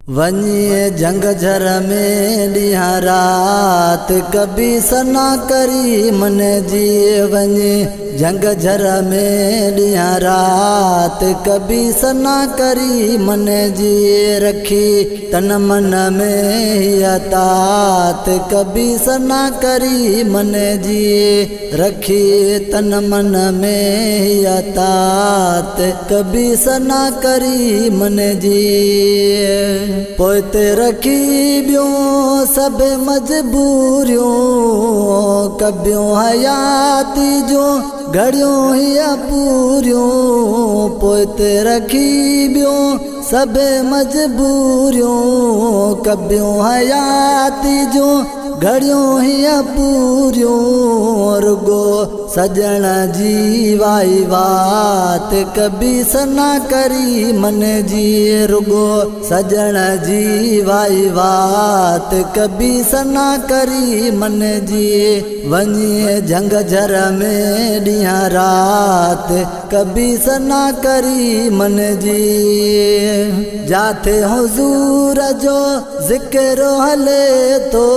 वञे जंग झर में ॾींहं रात कभी सना करी मन जी। वञे जंग झर में ॾींहं रात कभी सना करी मन जी। रखी तन मन में हिय तात कभी सना करी मन जी। रखी तन मन में हिय तात कभी सना करी मन जी। पोते रखी बियों सब मजबूरियों कबियों हयाती जो घड़ियों ही पूरियों। पोते रखी बियों सब मजबूरियों कबियों हयाती जो घड़ियों ही पूरियों। रुगो सजण जी वाई बात कभी सना करी मन जी। रुगो सजण जी वाई बात कभी सना करी मन जी। वञे जंग झर में ॾींहं रात कभी सना करी मन जी। जाते हुजूर जो ज़िक्र हले तो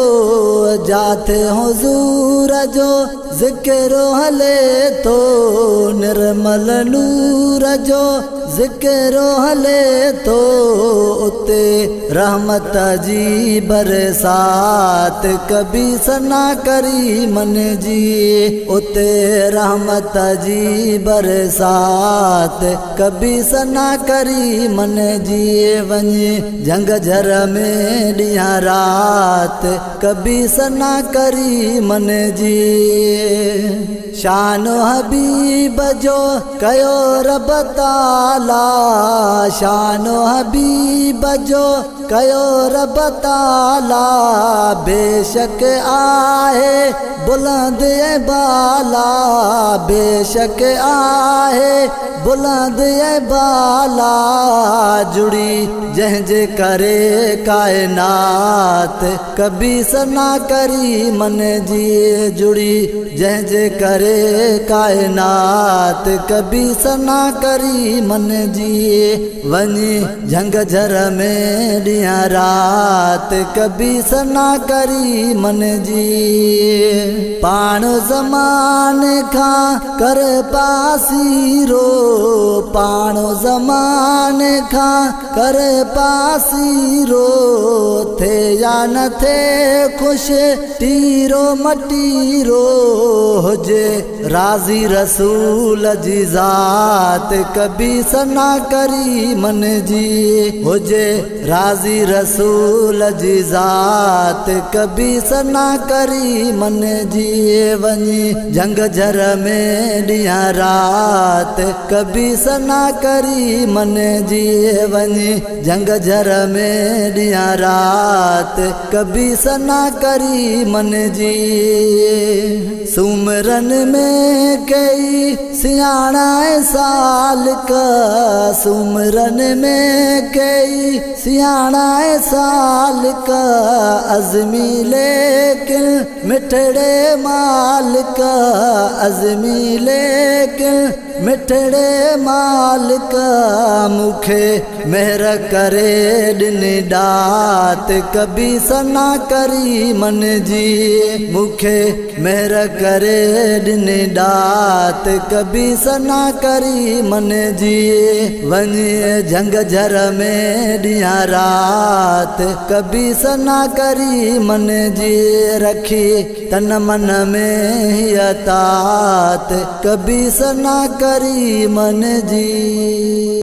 जाते हुजूर जो ज़िक्र हले तो निर्मल नूर जो ज़िक्र हले तो उते रहमत जी बरसात कभी सना करी मन जी। उते रहमत जी बरसात कभी सना करी मन जी। वञे जंग झर में ॾींहं रात कभी सना करी मन जी। शान हबीब जो कयो रब ताला शान हबीब जो कयो रब ताला। बेशक आहे बुलंद बाला बेशक आहे बुलंद बाला। जुड़ी जंहिंजे करे कायनात कभी सना करी मन जी। जुड़ी जंहिंजे करे कायनात कभी सना करी मन जी। वञे जंग झर में ॾींहं रात कभी सना करी मन जी। पाण ज़माने खां कर पासीरो पाण ज़माने खां कर पासीरो। थे या न थे ख़ुशि तीरो मटीरो हुजे राज़ी रसूल जी ज़ात कभी सना करी मन जी। हुजे राज़ी रसूल जी ज़ात कभी सना करी मन जी। वञे जंग झर में ॾींहं रात कभी सना करी मन जी। वञे जंग झर में ॾींहं रात कभी सना करी मन जी। सुमरन में कई सियाणा साल का सुमरन में कई सियाणा साल का। अज़मी लेकिन मिठड़े माल का अज़मी लेकिन मिठड़े माल का। मुखे मेहर करे ॾिन ॾात कभी सना करी मन जी। मुखे मेहर करे ॾिन ॾात कभी सना करी मन जी। वञे जंग झर में ॾींहं रात कभी सना करी मन जी। रखी तन मन में हिय तात कभी सना करी मन जी।